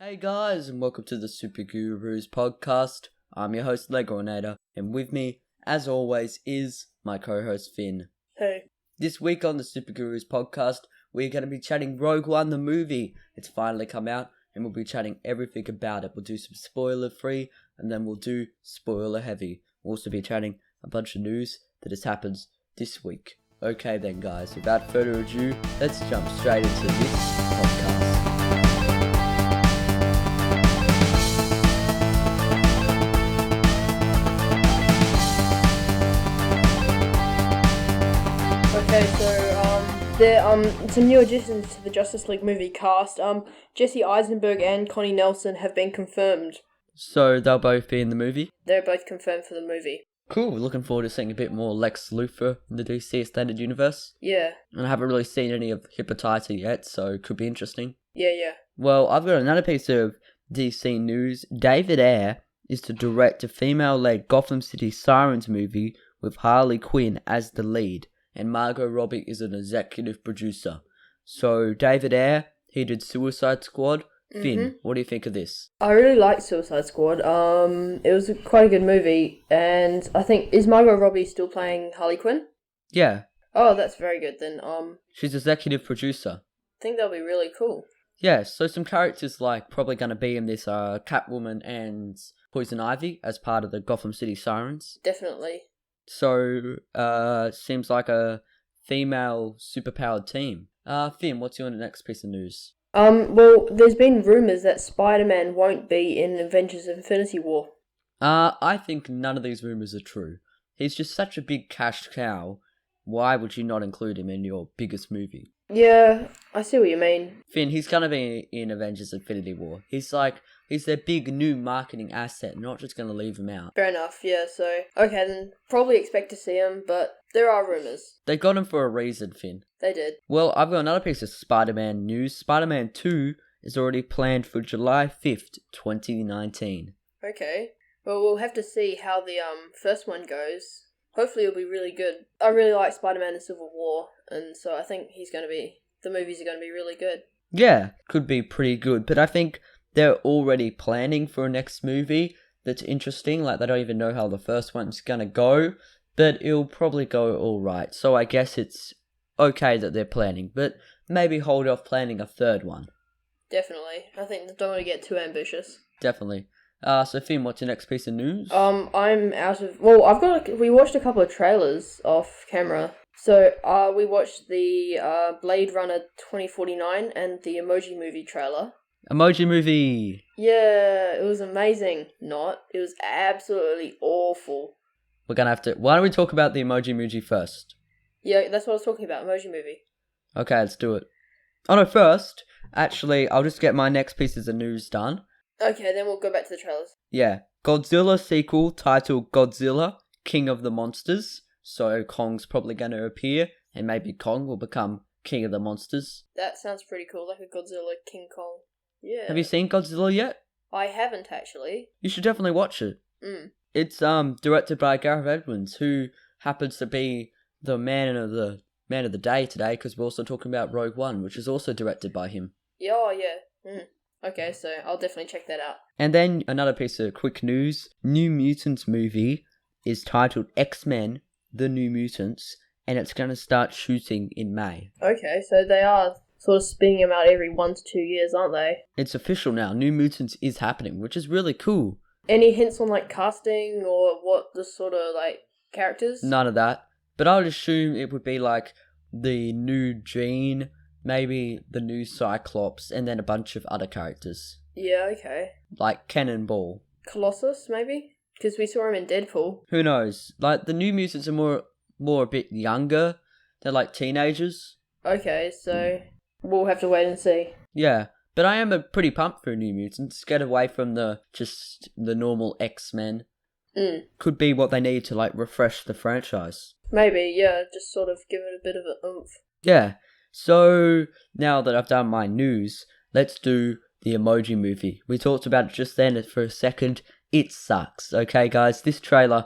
Hey guys, and welcome to the Super Gurus podcast. I'm your host Legoinator, and with me, as always, is my co-host Finn. Hey. This week on the Super Gurus podcast, we're going to be chatting Rogue One, the movie. It's finally come out, and we'll be chatting everything about it. We'll do some spoiler-free, and then we'll do spoiler-heavy. We'll also be chatting a bunch of news that has happened this week. Okay then guys, without further ado, let's jump straight into this podcast. Okay, so there some new additions to the Justice League movie cast. Jesse Eisenberg and Connie Nelson have been confirmed. So they'll both be in the movie? They're both confirmed for the movie. Cool, looking forward to seeing a bit more Lex Luthor in the DC Extended Universe. Yeah. And I haven't really seen any of Hippolyta yet, so it could be interesting. Yeah. Well, I've got another piece of DC news. David Ayer is to direct a female-led Gotham City Sirens movie with Harley Quinn as the lead, and Margot Robbie is an executive producer. So, David Ayer, he did Suicide Squad. Finn, what do you think of this? I really liked Suicide Squad. It was quite a good movie, and I think, is Margot Robbie still playing Harley Quinn? Yeah. Oh, that's very good then. She's executive producer. I think that'll be really cool. Yeah, so some characters like probably going to be in this Catwoman and Poison Ivy as part of the Gotham City Sirens. Definitely. So, seems like a female superpowered team. Finn, what's your next piece of news? Well, there's been rumours that Spider-Man won't be in Avengers Infinity War. I think none of these rumours are true. He's just such a big cash cow. Why would you not include him in your biggest movie? Yeah, I see what you mean. Finn, he's gonna be in Avengers Infinity War. He's their big new marketing asset, not just gonna leave him out. Fair enough, yeah, so... Okay, then probably expect to see him, but there are rumours. They got him for a reason, Finn. They did. Well, I've got another piece of Spider-Man news. Spider-Man 2 is already planned for July 5th, 2019. Okay. Well, we'll have to see how the first one goes. Hopefully it'll be really good. I really like Spider-Man in Civil War, and so I think the movies are going to be really good. Yeah, could be pretty good, but I think they're already planning for a next movie that's interesting. Like, they don't even know how the first one's gonna go, but it'll probably go alright. So I guess it's okay that they're planning, but maybe hold off planning a third one. Definitely. I think they don't want to get too ambitious. Definitely. So Finn, what's your next piece of news? I'm out of... Well, we watched a couple of trailers off camera. So, we watched the Blade Runner 2049 and the Emoji Movie trailer. Emoji Movie! Yeah, it was amazing. It was absolutely awful. We're gonna have to... Why don't we talk about the Emoji Movie first? Yeah, that's what I was talking about, Emoji Movie. Okay, let's do it. Oh no, first, actually, I'll just get my next pieces of news done. Okay, then we'll go back to the trailers. Yeah. Godzilla sequel titled Godzilla, King of the Monsters. So Kong's probably going to appear, and maybe Kong will become King of the Monsters. That sounds pretty cool, like a Godzilla King Kong. Yeah. Have you seen Godzilla yet? I haven't, actually. You should definitely watch it. It's directed by Gareth Edwards, who happens to be the man of the day today, because we're also talking about Rogue One, which is also directed by him. Yeah, oh, yeah. Okay, so I'll definitely check that out. And then another piece of quick news. New Mutants movie is titled X-Men, The New Mutants, and it's going to start shooting in May. Okay, so they are sort of spinning them out every 1 to 2 years, aren't they? It's official now. New Mutants is happening, which is really cool. Any hints on, like, casting or what the sort of, like, characters? None of that. But I would assume it would be, like, the new Jean, maybe the new Cyclops, and then a bunch of other characters. Yeah, okay. Like Cannonball. Colossus, maybe? Because we saw him in Deadpool. Who knows? Like, the New Mutants are more a bit younger. They're like teenagers. Okay, so we'll have to wait and see. Yeah, but I am pretty pumped for New Mutants. Get away from the normal X-Men. Could be what they need to, like, refresh the franchise. Maybe, yeah, just sort of give it a bit of an oomph. Yeah, so now that I've done my news, let's do the Emoji Movie. We talked about it just then for a second. It sucks, okay guys? This trailer,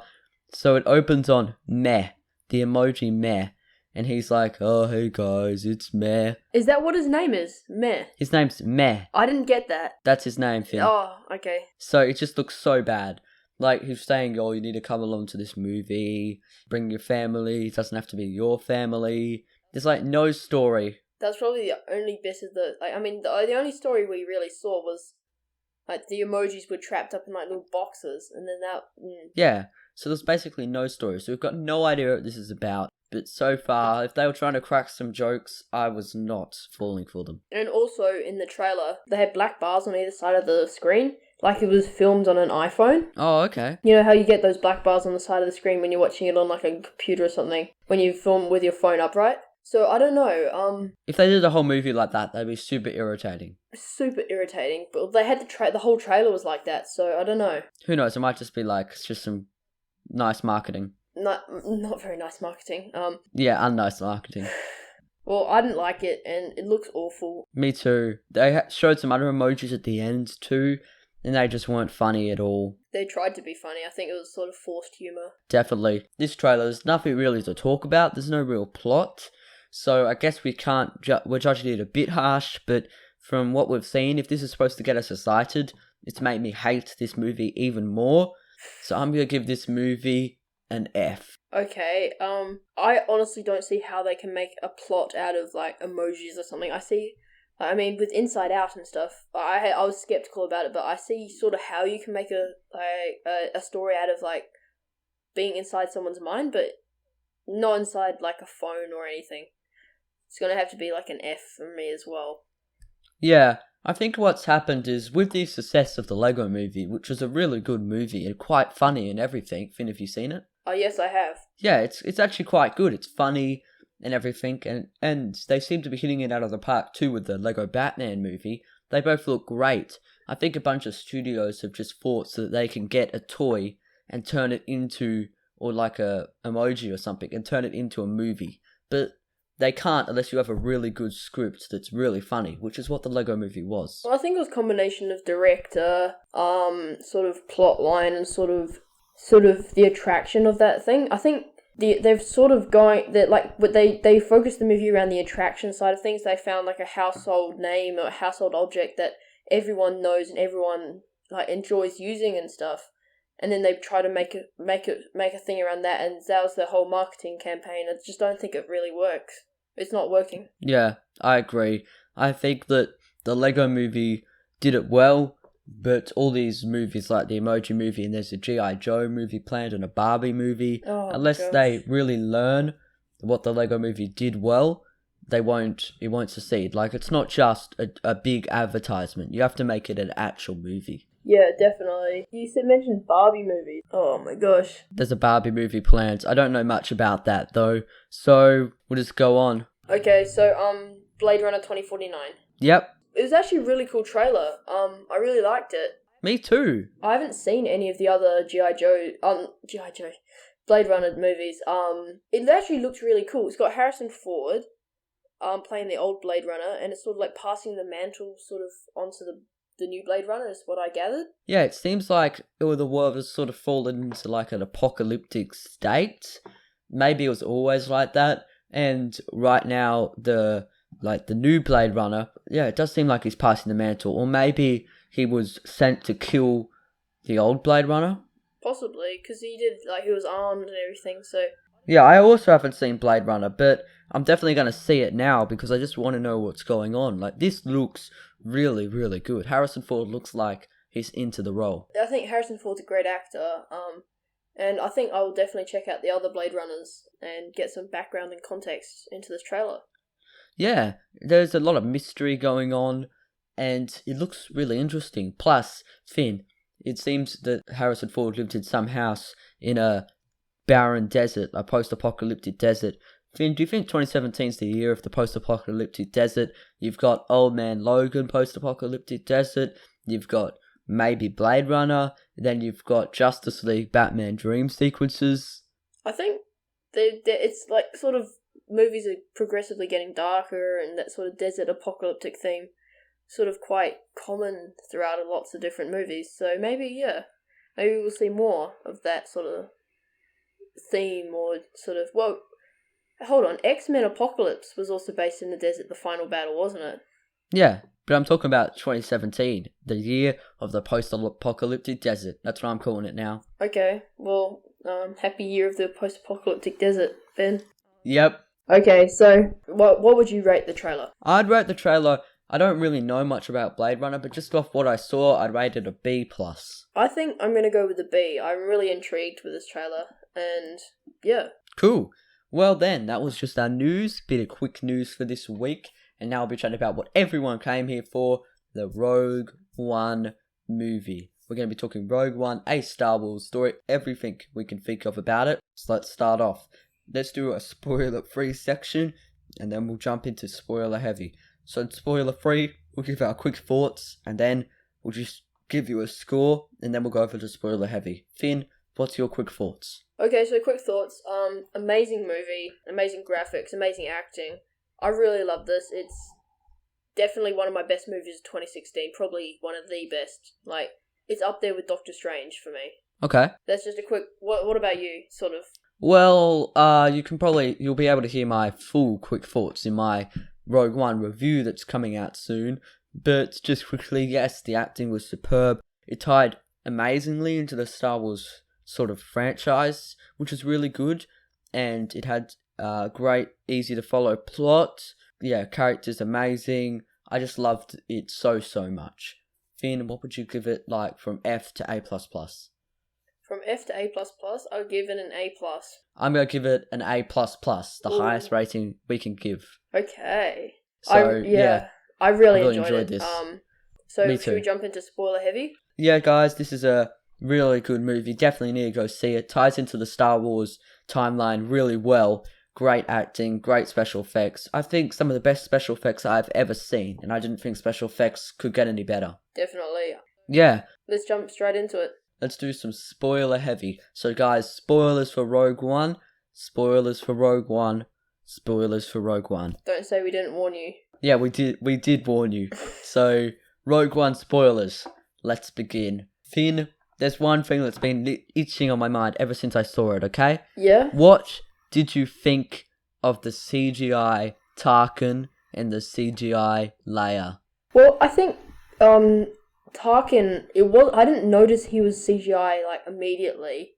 so it opens on meh, the emoji meh, and he's like, "Oh, hey guys, it's Meh." Is that what his name is? Meh. His name's Meh. I didn't get that. That's his name, Finn. Oh, okay. So it just looks so bad. Like, he's saying, "Oh, you need to come along to this movie. Bring your family. It doesn't have to be your family." There's, like, no story. That's probably the only bit of the... Like, I mean, the only story we really saw was, like, the emojis were trapped up in, like, little boxes, and then that... Yeah, so there's basically no story. So we've got no idea what this is about. But so far, if they were trying to crack some jokes, I was not falling for them. And also, in the trailer, they had black bars on either side of the screen, like it was filmed on an iPhone. Oh, okay. You know how you get those black bars on the side of the screen when you're watching it on, like, a computer or something, when you film with your phone upright? So, I don't know, If they did a whole movie like that, that'd be super irritating. super irritating, but they had the whole trailer was like that, so I don't know. Who knows, it might just be like, it's just some nice marketing. Not very nice marketing. Yeah, unnice marketing. Well, I didn't like it, and it looks awful. Me too. They showed some other emojis at the end too, and they just weren't funny at all. They tried to be funny. I think it was sort of forced humour. Definitely. This trailer, there's nothing really to talk about. There's no real plot. So I guess we can't, we're judging it a bit harsh, but from what we've seen, if this is supposed to get us excited, it's made me hate this movie even more. So I'm going to give this movie an F. Okay, I honestly don't see how they can make a plot out of, like, emojis or something. I mean, with Inside Out and stuff, I was skeptical about it, but I see sort of how you can make a story out of, like, being inside someone's mind, but not inside, like, a phone or anything. It's gonna have to be, like, an F for me as well. Yeah, I think what's happened is with the success of the Lego Movie, which was a really good movie and quite funny and everything. Finn, have you seen it? Oh, yes, I have. Yeah, it's actually quite good. It's funny and everything, and they seem to be hitting it out of the park too with the Lego Batman movie. They both look great. I think a bunch of studios have just thought so that they can get a toy and turn it into, or like a emoji or something, and turn it into a movie. But they can't unless you have a really good script that's really funny, which is what the Lego Movie was. Well, I think it was a combination of director, sort of plot line, and sort of the attraction of that thing. I think they've sort of they focused the movie around the attraction side of things. They found, like, a household name or a household object that everyone knows and everyone, like, enjoys using and stuff. And then they try to make a thing around that, and that was the whole marketing campaign. I just don't think it really works. It's not working. Yeah, I agree. I think that the Lego Movie did it well, but all these movies like the Emoji Movie, and there's a G.I. Joe movie planned and a Barbie movie, unless they really learn what the Lego Movie did well, it won't succeed. Like, it's not just a big advertisement. You have to make it an actual movie. Yeah, definitely. You mentioned Barbie movies. Oh my gosh. There's a Barbie movie planned. I don't know much about that though, so we'll just go on. Okay, so Blade Runner 2049. Yep. It was actually a really cool trailer. I really liked it. Me too. I haven't seen any of the other Blade Runner movies. It actually looks really cool. It's got Harrison Ford playing the old Blade Runner, and it's sort of like passing the mantle sort of onto the new Blade Runner is what I gathered. Yeah, it seems like the world has sort of fallen into like an apocalyptic state. Maybe it was always like that, and right now the new Blade Runner, yeah, it does seem like he's passing the mantle, or maybe he was sent to kill the old Blade Runner. Possibly, because he was armed and everything, so... Yeah, I also haven't seen Blade Runner, but I'm definitely going to see it now because I just want to know what's going on. Like, this looks really, really good. Harrison Ford looks like he's into the role. I think Harrison Ford's a great actor, and I think I will definitely check out the other Blade Runners and get some background and context into this trailer. Yeah, there's a lot of mystery going on, and it looks really interesting. Plus, Finn, it seems that Harrison Ford lived in some house in a barren desert, a post-apocalyptic desert. Finn, do you think 2017 is the year of the post-apocalyptic desert? You've got Old Man Logan post-apocalyptic desert, you've got maybe Blade Runner, then you've got Justice League Batman dream sequences. I think it's like sort of movies are progressively getting darker, and that sort of desert apocalyptic theme sort of quite common throughout lots of different movies. So maybe we'll see more of that sort of theme, or sort of, well, Hold on, X-Men Apocalypse was also based in the desert, the final battle, wasn't it? Yeah, but I'm talking about 2017, the year of the post-apocalyptic desert. That's what I'm calling it now. Okay, well, happy year of the post-apocalyptic desert, Ben. Yep. Okay, so what would you rate the trailer? I'd rate the trailer. I don't really know much about Blade Runner, but just off what I saw, I'd rate it a B+. I think I'm gonna go with a B. I'm really intrigued with this trailer, and yeah. Cool. Well then, that was just our news, bit of quick news for this week, and now I'll be chatting about what everyone came here for, the Rogue One movie. We're going to be talking Rogue One, a Star Wars story, everything we can think of about it. So let's start off. Let's do a spoiler-free section, and then we'll jump into spoiler-heavy. So in spoiler-free, we'll give our quick thoughts, and then we'll just give you a score, and then we'll go over to spoiler-heavy. Finn, what's your quick thoughts? Okay, so quick thoughts. Amazing movie, amazing graphics, amazing acting. I really love this. It's definitely one of my best movies of 2016. Probably one of the best. Like, it's up there with Doctor Strange for me. Okay. That's just a quick... What about you, sort of? Well, you'll be able to hear my full quick thoughts in my Rogue One review that's coming out soon. But just quickly, yes, the acting was superb. It tied amazingly into the Star Wars sort of franchise, which is really good, and it had great, easy to follow plot. Yeah, characters amazing. I just loved it so much. Finn, what would you give it, like, from F to A++? From F to A++, I would give it an A+. I'm gonna give it an A++, the Ooh. highest rating we can give. Okay. So I really enjoyed this. So Me should too. we jump into spoiler heavy? Yeah, guys, this is a really good movie. Definitely need to go see it. Ties into the Star Wars timeline really well. Great acting, great special effects. I think some of the best special effects I've ever seen, and I didn't think special effects could get any better. Definitely. Yeah. Let's jump straight into it. Let's do some spoiler heavy. So guys, spoilers for Rogue One, spoilers for Rogue One, spoilers for Rogue One. Don't say we didn't warn you. Yeah, we did warn you. So, Rogue One spoilers. Let's begin. Finn, there's one thing that's been itching on my mind ever since I saw it, okay? Yeah? What did you think of the CGI Tarkin and the CGI Leia? Well, I think Tarkin, I didn't notice he was CGI like immediately,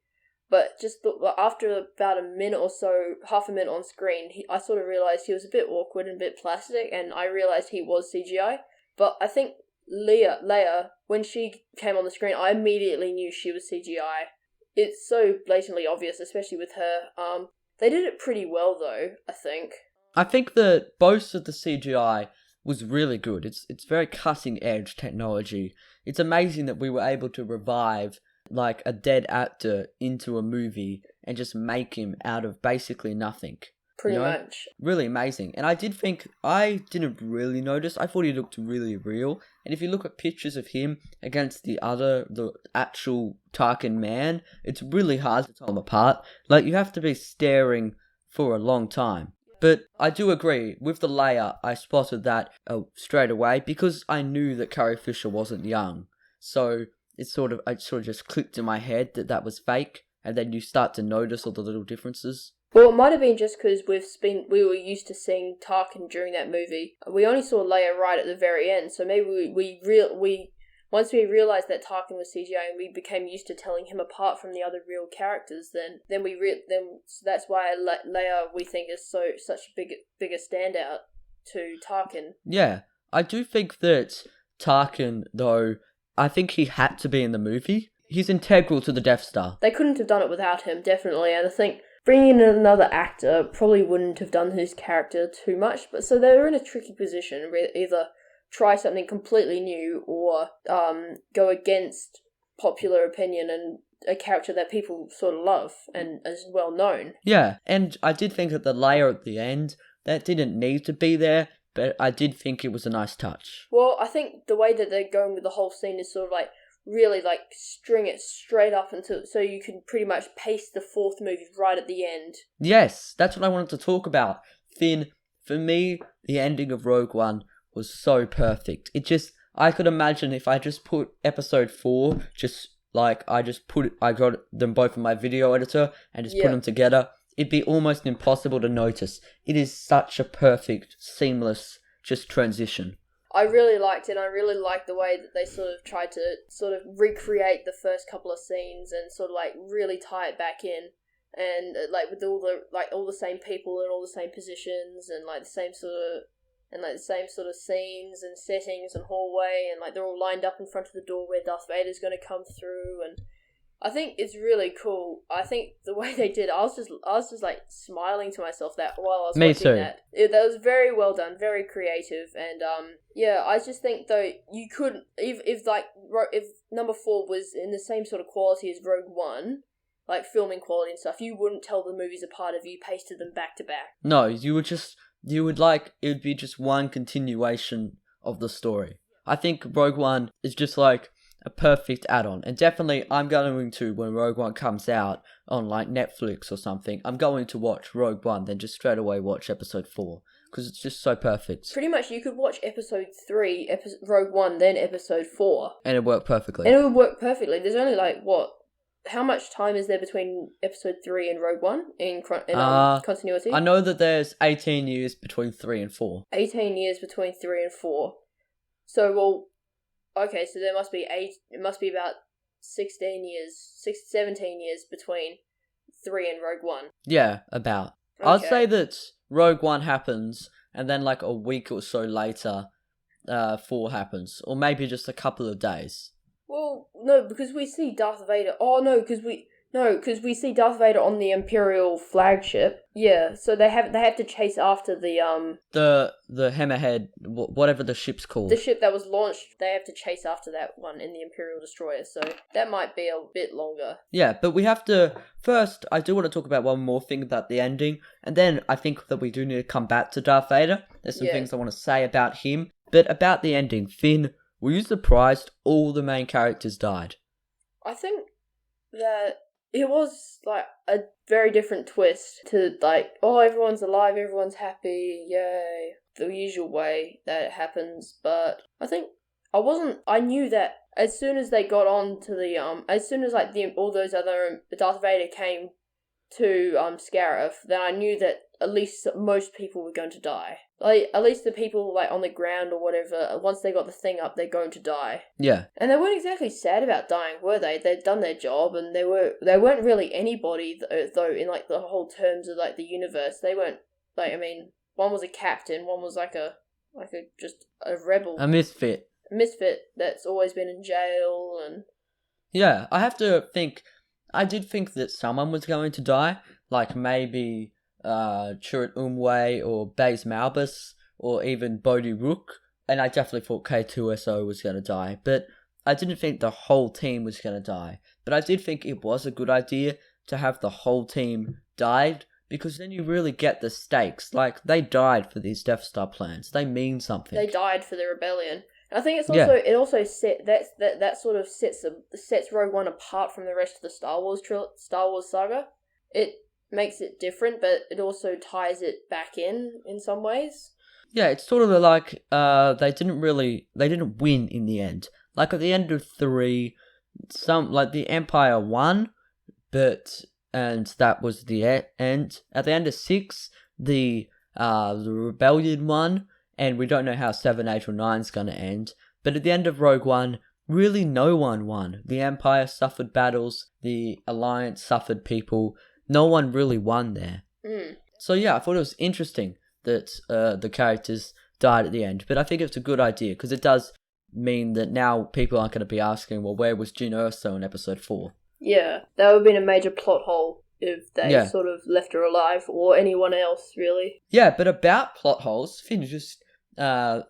but just after about a minute or so, half a minute on screen, I sort of realized he was a bit awkward and a bit plastic, and I realized he was CGI. But I think Leia, when she came on the screen, I immediately knew she was CGI. It's so blatantly obvious, especially with her. They did it pretty well though, I think. I think that most of the CGI was really good. It's very cutting edge technology. It's amazing that we were able to revive like a dead actor into a movie and just make him out of basically nothing. Pretty much. Really amazing. And I didn't really notice. I thought he looked really real. And if you look at pictures of him against the actual Tarkin man, it's really hard to tell them apart. Like, you have to be staring for a long time. But I do agree, with the Leia, I spotted that straight away because I knew that Carrie Fisher wasn't young. So it sort of just clicked in my head that was fake, and then you start to notice all the little differences. Well, it might have been just because we were used to seeing Tarkin during that movie. We only saw Leia right at the very end, so maybe once we realized that Tarkin was CGI and we became used to telling him apart from the other real characters, then that's why Leia we think is such a bigger standout to Tarkin. Yeah, I do think that Tarkin, though, I think he had to be in the movie. He's integral to the Death Star. They couldn't have done it without him, definitely, and I think bringing in another actor probably wouldn't have done his character too much, but so they were in a tricky position, either try something completely new or go against popular opinion and a character that people sort of love and is well known. Yeah, and I did think that the Leia at the end, that didn't need to be there, but I did think it was a nice touch. Well, I think the way that they're going with the whole scene is sort of like really like string it straight up until so you can pretty much pace the fourth movie right at the end. Yes, that's what I wanted to talk about. Finn, for me, the ending of Rogue One was so perfect. I could imagine if I just put episode 4, I got them both in my video editor and just put them together. it'd be almost impossible to notice. It is such a perfect, seamless, just transition. I really liked it. I really liked the way that they sort of tried to sort of recreate the first couple of scenes and sort of like really tie it back in, and like with all the same people in all the same positions and like the same sort of scenes and settings and hallway, and like they're all lined up in front of the door where Darth Vader's going to come through, and I think it's really cool. I think the way they did it, I was just like smiling to myself that while I was Me watching too. that. That was very well done, very creative, and yeah, I just think though you could if number 4 was in the same sort of quality as Rogue One, like filming quality and stuff, you wouldn't tell the movies apart if you pasted them back to back. No, it would be just one continuation of the story. I think Rogue One is just like a perfect add-on, and definitely I'm going to, when Rogue One comes out on like Netflix or something, I'm going to watch Rogue One, then just straight away watch episode 4, because it's just so perfect. Pretty much you could watch episode 3, Rogue One, then episode 4. And it worked perfectly. And it would work perfectly. There's only like, how much time is there between episode 3 and Rogue One in continuity? I know that there's 18 years between 3 and 4. 18 years between 3 and 4. So, well, okay, so there must be it must be about 17 years between 3 and Rogue One. Yeah, about. Okay. I'd say that Rogue One happens, and then like a week or so later, 4 happens. Or maybe just a couple of days. Well, no, because we see Darth Vader. Oh, no, because we see Darth Vader on the Imperial flagship. Yeah, so they have to chase after the Hammerhead, whatever the ship's called. The ship that was launched. They have to chase after that one in the Imperial destroyer. So that might be a bit longer. Yeah, but we have to first. I do want to talk about one more thing about the ending, and then I think that we do need to come back to Darth Vader. There's some things I want to say about him, but about the ending, Finn. Were you surprised all the main characters died? I think that it was like a very different twist to like, oh, everyone's alive, everyone's happy, yay, the usual way that it happens. But I think I knew that as soon as they got on to as soon as like all those other Darth Vader came to Scarif, then I knew that at least most people were going to die. Like, at least the people, like, on the ground or whatever, once they got the thing up, they're going to die. Yeah. And they weren't exactly sad about dying, were they? They'd done their job, and they weren't really anybody, though, in, like, the whole terms of, like, the universe. They weren't, like, I mean, one was a captain, one was, just a rebel. A misfit. A misfit that's always been in jail, and... Yeah, I did think that someone was going to die, like maybe Chirrut Umwe or Baze Malbus or even Bodhi Rook, and I definitely thought K2SO was going to die, but I didn't think the whole team was going to die. But I did think it was a good idea to have the whole team died, because then you really get the stakes. Like, they died for these Death Star plans. They mean something. They died for the rebellion. And I think it also sets Rogue One apart from the rest of the Star Wars saga. It makes it different, but it also ties it back in some ways. Yeah, it's sort of like they didn't win in the end. Like at the end of 3, the Empire won, and that was the end. At the end of 6, the Rebellion won, and we don't know how 7, 8, or 9 is going to end. But at the end of Rogue One, really no one won. The Empire suffered battles, the Alliance suffered people. No one really won there. So yeah, I thought it was interesting that the characters died at the end. But I think it's a good idea, because it does mean that now people aren't going to be asking, well, where was Jyn Erso in episode 4? Yeah, that would have been a major plot hole if they sort of left her alive, or anyone else, really. Yeah, but about plot holes, Finn just, made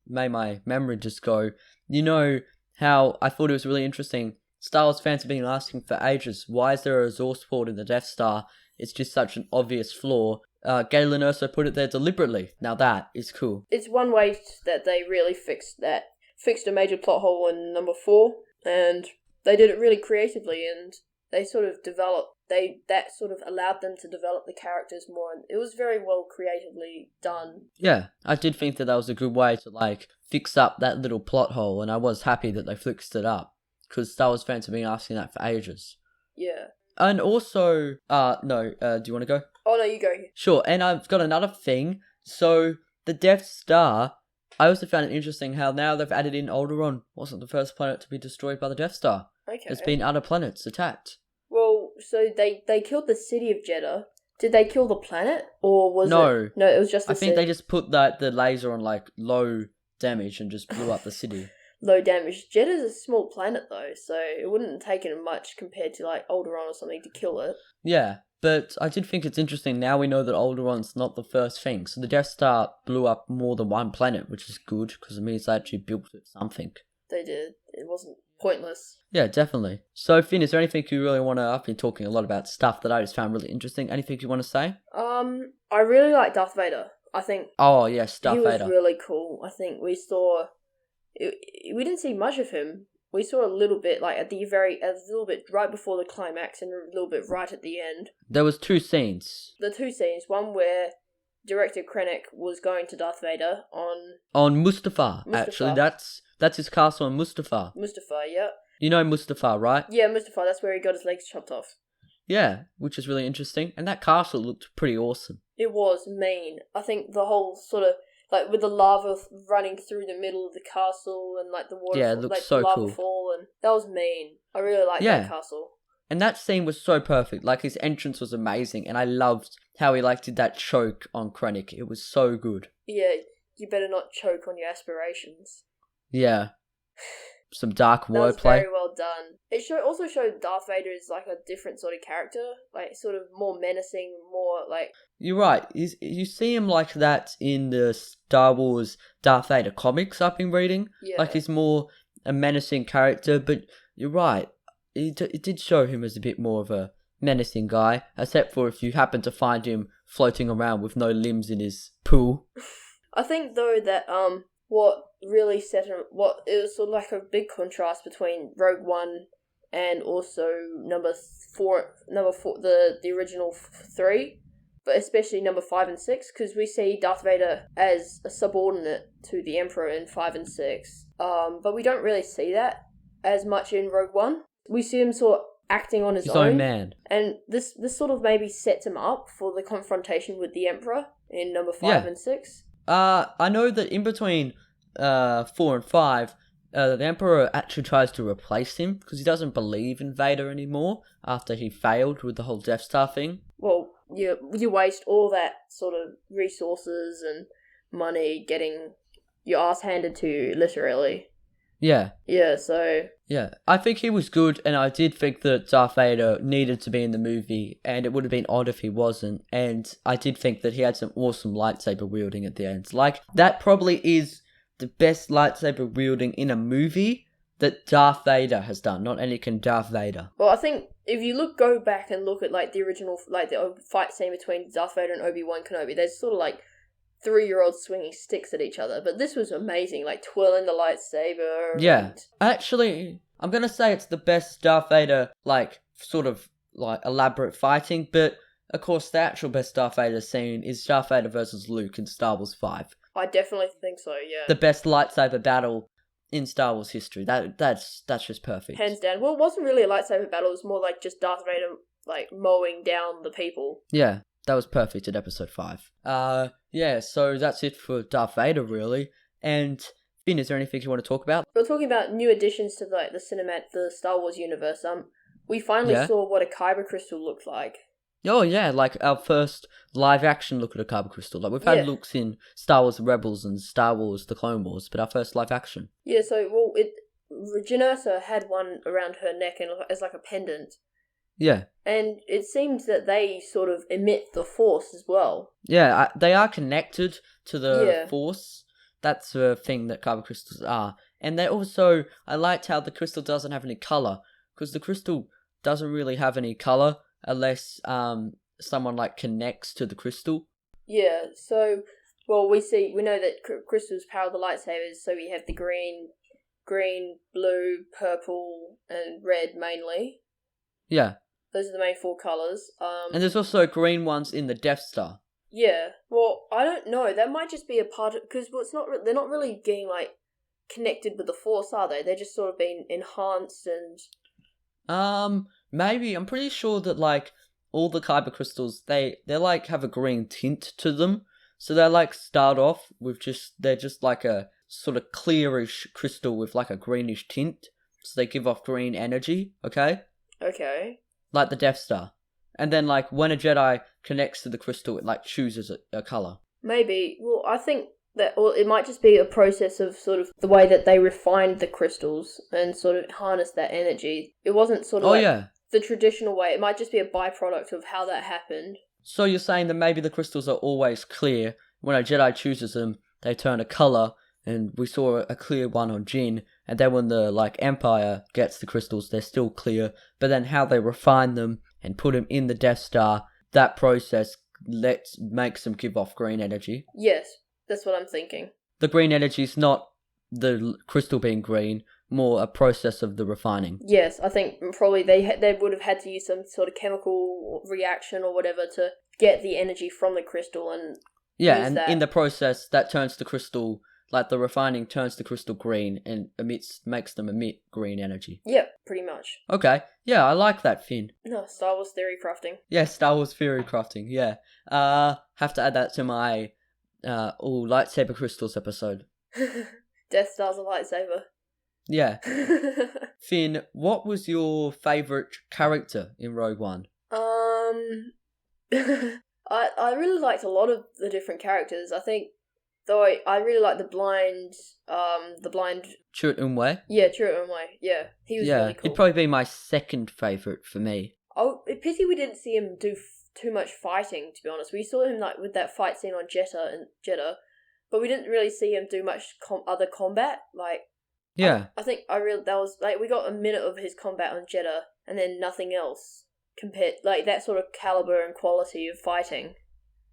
my memory just go, you know how I thought it was really interesting. Star Wars fans have been asking for ages, why is there a resource port in the Death Star? It's just such an obvious flaw. Galen Erso put it there deliberately. Now that is cool. It's one way that they really fixed a major plot hole in number 4, and they did it really creatively, and they sort of that sort of allowed them to develop the characters more, and it was very well creatively done. Yeah, I did think that was a good way to, fix up that little plot hole, and I was happy that they fixed it up, because Star Wars fans have been asking that for ages. Yeah. And also, no, do you want to go? Oh, no, you go. Sure, and I've got another thing. So, the Death Star, I also found it interesting how now they've added in Alderaan wasn't the first planet to be destroyed by the Death Star. Okay. There's been other planets attacked. Well, so they killed the city of Jeddah. Did they kill the planet? Or was No. it... No, it was just the I think city. they just put the laser on, like, low damage and just blew up the city. Low damage. Jeddah's a small planet, though, so it wouldn't have taken much compared to, like, Alderaan or something to kill it. Yeah, but I did think it's interesting. Now we know that Alderaan's not the first thing. So the Death Star blew up more than one planet, which is good, because it means they actually built it something. They did. It wasn't pointless. Yeah, definitely. So, Finn, is there anything you really want to... I've been talking a lot about stuff that I just found really interesting. Anything you want to say? I really like Darth Vader. I think... Oh, yes, Darth Vader. He was really cool. I think we saw... We didn't see much of him. We saw a little bit, like, a little bit right before the climax and a little bit right at the end. There was 2 scenes. The 2 scenes. One where director Krennic was going to Darth Vader on Mustafar. Actually. That's his castle on Mustafar. Mustafar, yeah. You know Mustafar, right? Yeah, Mustafar. That's where he got his legs chopped off. Yeah, which is really interesting. And that castle looked pretty awesome. It was mean. I think the whole sort of, like, with the lava running through the middle of the castle and, like, the water... Yeah, it looks like, so the lava cool. fall, and that was mean. I really liked that castle. And that scene was so perfect. Like, his entrance was amazing. And I loved how he, like, did that choke on Krennic. It was so good. Yeah, you better not choke on your aspirations. Yeah. Some dark wordplay. That was very well done. It also showed Darth Vader as, like, a different sort of character. Like, sort of more menacing, more, like... You're right. You see him like that in the Star Wars Darth Vader comics I've been reading. Yeah. Like, he's more a menacing character, but you're right. It did show him as a bit more of a menacing guy, except for if you happen to find him floating around with no limbs in his pool. I think, though, that, what really set him... It was sort of like a big contrast between Rogue One and also number four, the original 3, but especially number 5 and 6, because we see Darth Vader as a subordinate to the Emperor in 5 and 6. But we don't really see that as much in Rogue One. We see him sort of acting on his own man. And this sort of maybe sets him up for the confrontation with the Emperor in number 5 and 6. I know that in between 4 and 5, the Emperor actually tries to replace him because he doesn't believe in Vader anymore after he failed with the whole Death Star thing. Well, you waste all that sort of resources and money getting your ass handed to you, literally. Yeah. Yeah, so... Yeah, I think he was good, and I did think that Darth Vader needed to be in the movie, and it would have been odd if he wasn't, and I did think that he had some awesome lightsaber wielding at the end. Like, that probably is the best lightsaber wielding in a movie that Darth Vader has done, not Anakin, Darth Vader. Well, I think if you go back and look at, like, the original, like, the fight scene between Darth Vader and Obi-Wan Kenobi, there's sort of, like, 3-year-olds swinging sticks at each other, but this was amazing, like twirling the lightsaber. Yeah, actually, I'm gonna say it's the best Darth Vader, like, sort of, like, elaborate fighting, but, of course, the actual best Darth Vader scene is Darth Vader versus Luke in Star Wars 5. I definitely think so, yeah. The best lightsaber battle in Star Wars history. That's just perfect. Hands down. Well, it wasn't really a lightsaber battle, it was more like just Darth Vader, like, mowing down the people. Yeah. That was perfect in episode 5. Yeah, so that's it for Darth Vader, really. And, Finn, is there anything you want to talk about? We're talking about new additions to, like, the Star Wars universe. We finally saw what a kyber crystal looked like. Oh, yeah, like our first live-action look at a kyber crystal. Like, we've had looks in Star Wars Rebels and Star Wars The Clone Wars, but our first live-action. Yeah, so, Jyn Erso had one around her neck and as, like, a pendant. Yeah. And it seems that they sort of emit the Force as well. Yeah, they are connected to the Force. That's the thing that kyber crystals are. And they also, I liked how the crystal doesn't have any colour, because the crystal doesn't really have any colour unless someone, like, connects to the crystal. Yeah, so, well, we know that crystals power the lightsabers, so we have the green, blue, purple, and red mainly. Yeah. Those are the main 4 colours. And there's also green ones in the Death Star. Yeah. Well, I don't know. That might just be a part of... Because they're not really getting, like, connected with the Force, are they? They're just sort of being enhanced and... maybe, I'm pretty sure that, like, all the kyber crystals, they're like, have a green tint to them. So they like, start off with they're just like a sort of clearish crystal with like a greenish tint. So they give off green energy, okay? Okay. Like the Death Star. And then, like, when a Jedi connects to the crystal, it, like, chooses a colour. Maybe. Well, I think that, or it might just be a process of sort of the way that they refined the crystals and sort of harnessed that energy. It wasn't sort of the traditional way. It might just be a byproduct of how that happened. So you're saying that maybe the crystals are always clear. When a Jedi chooses them, they turn a colour, and we saw a clear one on Jin, and then when the, like, Empire gets the crystals, they're still clear, but then how they refine them and put them in the Death Star, that process makes them give off green energy. Yes, that's what I'm thinking. The green energy is not the crystal being green, more a process of the refining. Yes, I think probably they would have had to use some sort of chemical reaction or whatever to get the energy from the crystal and use that. In the process, that turns the crystal, like the refining turns the crystal green and makes them emit green energy. Yep, pretty much. Okay, yeah, I like that, Finn. No, Star Wars theory crafting. Yeah, Star Wars theory crafting, yeah. Have to add that to my all lightsaber crystals episode. Death Star's a lightsaber. Yeah. Finn, what was your favourite character in Rogue One? I really liked a lot of the different characters. I think, though, I really like the blind. Chirrut Îmwe? Yeah, Chirrut Îmwe. Yeah, he was really cool. It'd probably be my second favourite for me. Oh, pity we didn't see him do too much fighting, to be honest. We saw him, like, with that fight scene on Jeddah, but we didn't really see him do much other combat. Like, yeah, I think that was, like, we got a minute of his combat on Jeddah, and then nothing else compared, like, that sort of caliber and quality of fighting.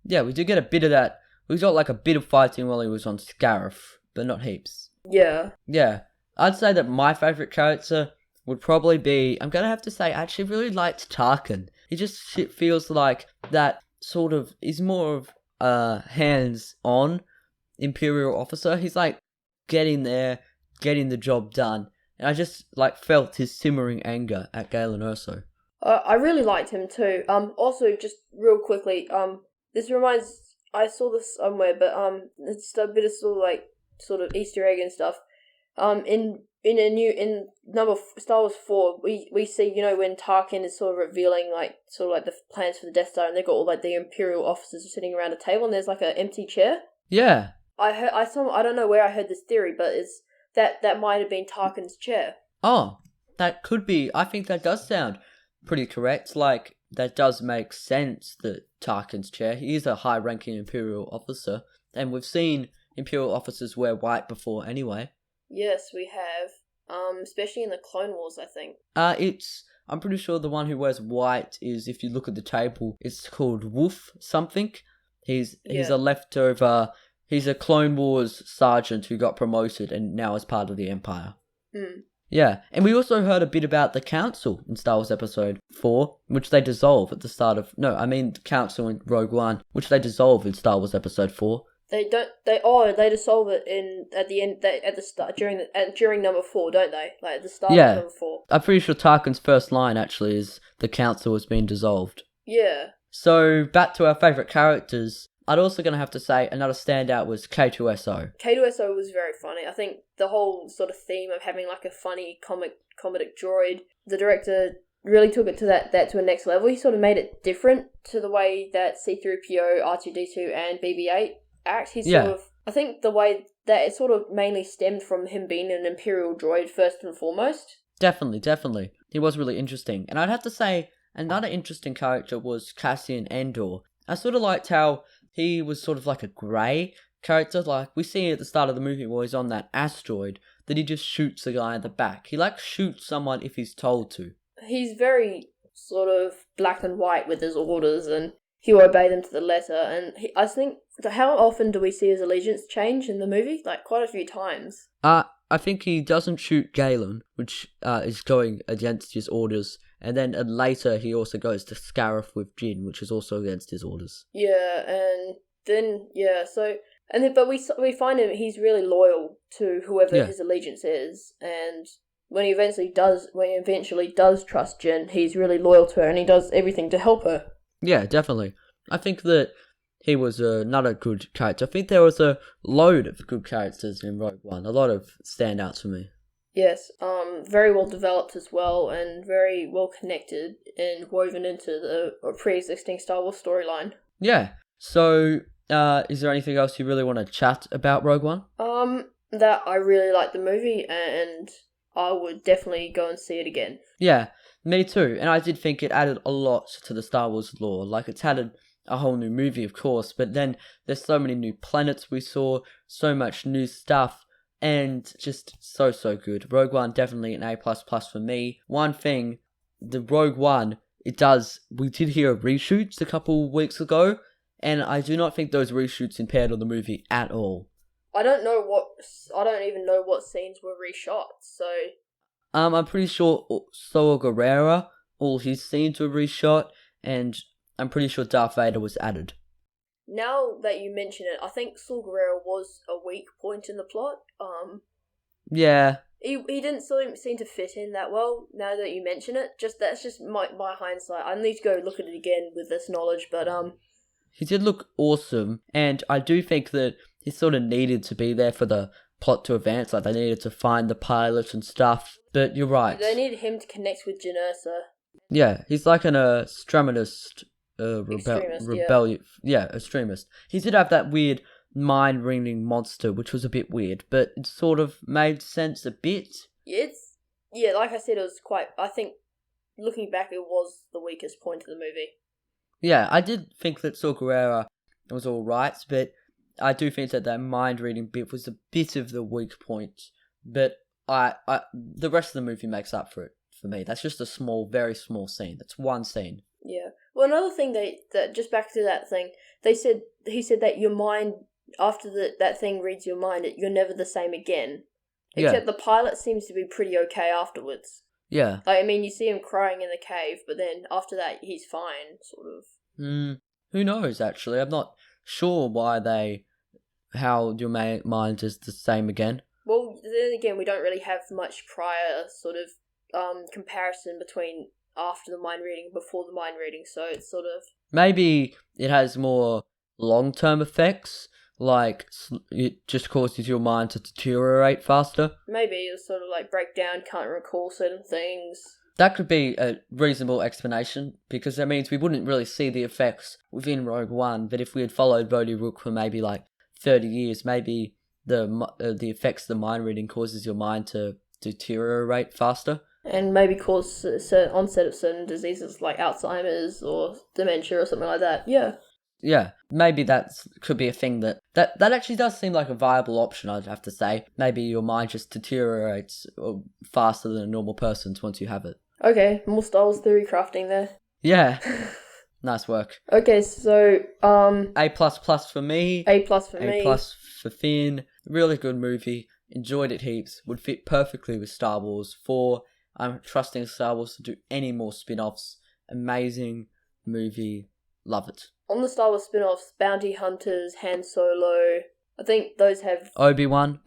Yeah, we did get a bit of that. We got, like, a bit of fighting while he was on Scarif, but not heaps. Yeah. Yeah, I'd say that my favourite character would probably be, I'm going to have to say, I actually really liked Tarkin. He just feels like that sort of, is more of a hands-on Imperial officer. He's like getting there, getting the job done. And I just like felt his simmering anger at Galen Erso. I really liked him too. Also, just real quickly, this reminds, I saw this somewhere, but it's a bit of sort of Easter egg and stuff. In Star Wars 4, we see, you know, when Tarkin is sort of revealing the plans for the Death Star, and they've got all like the Imperial officers sitting around a table, and there's like an empty chair. Yeah. I don't know where I heard this theory, but it's that might have been Tarkin's chair. Oh, that could be. I think that does sound pretty correct. Like, that does make sense that Tarkin's chair. He is a high-ranking Imperial officer, and we've seen Imperial officers wear white before anyway. Yes, we have. Especially in the Clone Wars, I think. I'm pretty sure the one who wears white is, if you look at the table, it's called Wolf something. He's a leftover. He's a Clone Wars sergeant who got promoted and now is part of the Empire. Hmm. Yeah, and we also heard a bit about the Council in Star Wars Episode 4, which they dissolve at the start of... No, I mean the Council in Rogue One, which they dissolve in Star Wars Episode 4. They dissolve it at the end, at the start, during number 4, don't they? Like, at the start of number 4. I'm pretty sure Tarkin's first line, actually, is the Council has been dissolved. Yeah. So, back to our favourite characters... I'd also going to have to say another standout was K2SO. K2SO was very funny. I think the whole sort of theme of having like a funny comedic droid, the director really took it to that to a next level. He sort of made it different to the way that C-3PO, R2-D2 and BB-8 act. I think the way that it sort of mainly stemmed from him being an Imperial droid first and foremost. Definitely. He was really interesting. And I'd have to say another interesting character was Cassian Andor. I sort of liked how he was sort of like a grey character. Like, we see at the start of the movie where he's on that asteroid, that he just shoots a guy in the back. He, like, shoots someone if he's told to. He's very sort of black and white with his orders, and he'll obey them to the letter. And I think, how often do we see his allegiance change in the movie? Like, quite a few times. I think he doesn't shoot Galen, which is going against his orders. And then later he also goes to Scarif with Jin, which is also against his orders. Yeah, and then, but we find him, he's really loyal to whoever his allegiance is, and when he eventually does trust Jin, he's really loyal to her and he does everything to help her. Yeah, definitely. I think that he was another good character. I think there was a load of good characters in Rogue One. A lot of standouts for me. Yes, very well developed as well, and very well connected and woven into the pre-existing Star Wars storyline. Yeah. So, is there anything else you really want to chat about Rogue One? That I really like the movie, and I would definitely go and see it again. Yeah, me too. And I did think it added a lot to the Star Wars lore. Like, it's added a whole new movie, of course, but then there's so many new planets we saw, so much new stuff, and just so good. Rogue One, definitely an A++ for me. One thing, the Rogue One, we did hear of reshoots a couple weeks ago, and I do not think those reshoots impaired on the movie at all. I don't even know what scenes were reshot, so... I'm pretty sure Saw Gerrera, all his scenes were reshot, and I'm pretty sure Darth Vader was added. Now that you mention it, I think Saw Gerrera was a weak point in the plot. Yeah. He didn't seem to fit in that well, now that you mention it. That's just my hindsight. I need to go look at it again with this knowledge, but He did look awesome, and I do think that he sort of needed to be there for the plot to advance. Like, they needed to find the pilot and stuff, but you're right. They needed him to connect with Jyn Erso. Yeah, he's like an extremist, extremist. Extremist. He did have that weird mind-reading monster, which was a bit weird, but it sort of made sense a bit. Yeah, like I said, it was quite... I think, looking back, it was the weakest point of the movie. Yeah, I did think that Saw Gerrera was alright, but I do think that mind-reading bit was a bit of the weak point. But the rest of the movie makes up for it, for me. That's just a very small scene. That's one scene. Yeah. Well, another thing that just back to that thing, he said that your mind, after that thing reads your mind, you're never the same again. Except the pilot seems to be pretty okay afterwards. Yeah. Like, I mean, you see him crying in the cave, but then after that, he's fine, sort of. Who knows, actually? I'm not sure how your mind is the same again. Well, then again, we don't really have much prior sort of comparison between after the mind reading and before the mind reading, so it's sort of... Maybe it has more long-term effects, like it just causes your mind to deteriorate faster. Maybe it's sort of like break down, can't recall certain things. That could be a reasonable explanation, because that means we wouldn't really see the effects within Rogue One, but if we had followed Bodhi Rook for maybe like 30 years, maybe the effects of the mind reading causes your mind to deteriorate faster. And maybe cause onset of certain diseases like Alzheimer's or dementia or something like that. Yeah. Yeah, maybe that could be a thing that actually does seem like a viable option, I'd have to say. Maybe your mind just deteriorates faster than a normal person's once you have it. Okay, more Star Wars theory crafting there. Yeah. Nice work. Okay, so, A++ for me. A+ for me. A+ for Finn. Really good movie. Enjoyed it heaps. Would fit perfectly with Star Wars 4. I'm trusting Star Wars to do any more spin-offs. Amazing movie. Love it. On the Star Wars spin-offs, Bounty Hunters, Han Solo, I think those have... Obi-Wan,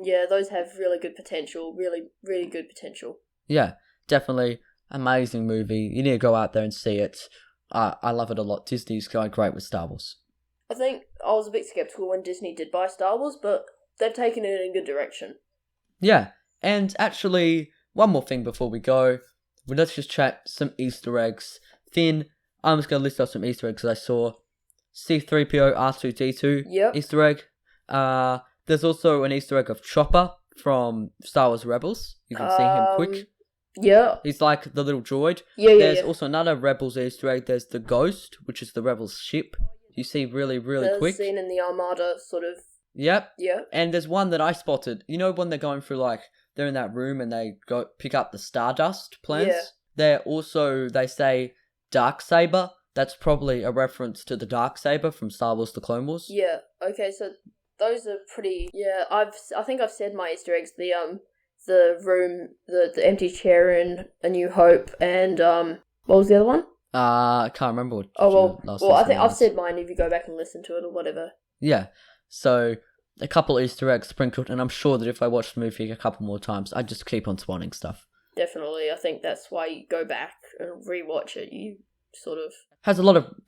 yeah, those have really good potential. Really, really good potential. Yeah, definitely. Amazing movie. You need to go out there and see it. I love it a lot. Disney's going great with Star Wars. I think I was a bit skeptical when Disney did buy Star Wars, but they've taken it in a good direction. Yeah, and actually, one more thing before we go. Let's just chat some Easter eggs. Finn, I'm just going to list off some Easter eggs that I saw. C-3PO R2-D2 Yep. Easter egg. There's also an Easter egg of Chopper from Star Wars Rebels. You can see him quick. Yeah. He's like the little droid. Yeah. There's also another Rebels Easter egg. There's the Ghost, which is the Rebels ship. You see really, really quick. Seen in the Armada, sort of. Yep. Yeah. And there's one that I spotted. You know when they're going through, like, they're in that room and they go pick up the Stardust plans? Yeah. They say Darksaber. That's probably a reference to the Darksaber from Star Wars The Clone Wars. Yeah. Okay, so those are pretty... Yeah, I think I've said my Easter eggs. The room, the empty chair in A New Hope, and what was the other one? I can't remember what. I think I've said mine if you go back and listen to it or whatever. Yeah. So a couple Easter eggs sprinkled, and I'm sure that if I watch the movie a couple more times, I just keep on spotting stuff. Definitely, I think that's why you go back and rewatch it. You sort of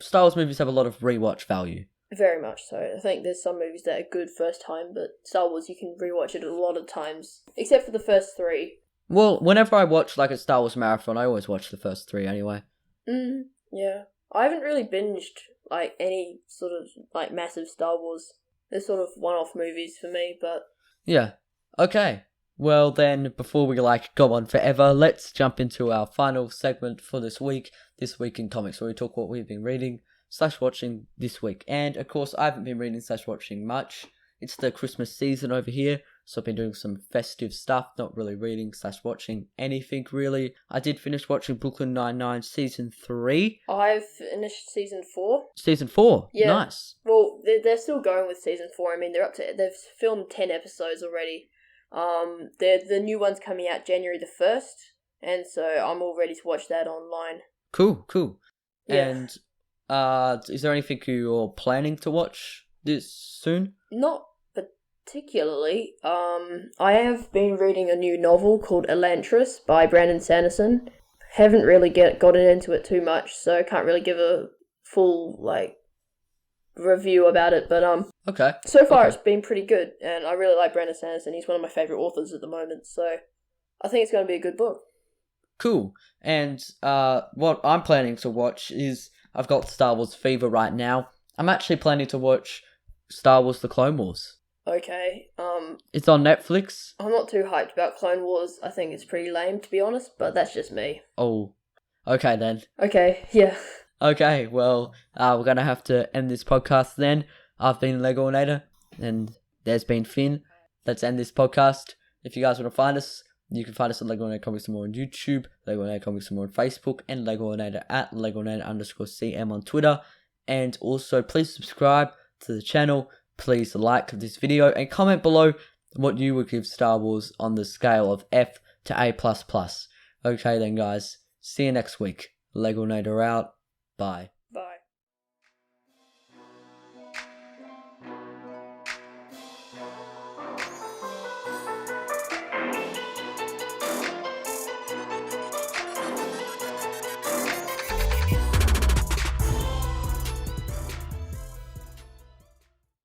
Star Wars movies have a lot of rewatch value. very much so. I think there's some movies that are good first time, but Star Wars you can rewatch it a lot of times, except for the first 3. Well, whenever I watch like a Star Wars marathon, I always watch the first 3 anyway. Yeah. I haven't really binged like any sort of like massive Star Wars. They're sort of one-off movies for me, but Yeah. Okay. Well then, before we like go on forever, let's jump into our final segment for this week in comics, where we talk what we've been reading / watching this week. And of course, I haven't been reading / watching much. It's the Christmas season over here, so I've been doing some festive stuff, not really reading / watching anything really. I did finish watching Brooklyn Nine-Nine Season 3. I've finished Season 4. Season 4? Yeah. Nice. Well, they're still going with Season 4. I mean, they've filmed 10 episodes already. The new one's coming out January the 1st, and so I'm all ready to watch that online. Cool. Yeah. And, is there anything you're planning to watch this soon? Not particularly. I have been reading a new novel called Elantris by Brandon Sanderson. Haven't really gotten into it too much, so I can't really give a full, like, review about it, but Okay. so far Okay. it's been pretty good, and I really like Brandon Sanderson. He's one of my favourite authors at the moment, so I think it's going to be a good book. Cool. And what I'm planning to watch is, I've got Star Wars fever right now. I'm actually planning to watch Star Wars The Clone Wars. Okay, It's on Netflix. I'm not too hyped about Clone Wars. I think it's pretty lame, to be honest, but that's just me. Oh, okay then. Okay, yeah. Okay, well, we're going to have to end this podcast then. I've been Legoinator, and there's been Finn. Let's end this podcast. If you guys want to find us, you can find us at Legoinator Comics and More on YouTube, Legoinator Comics and More on Facebook, and Legoinator at Legoinator_CM on Twitter. And also, please subscribe to the channel. Please like this video and comment below what you would give Star Wars on the scale of F to A++. Okay then, guys. See you next week. Legoinator out. Bye.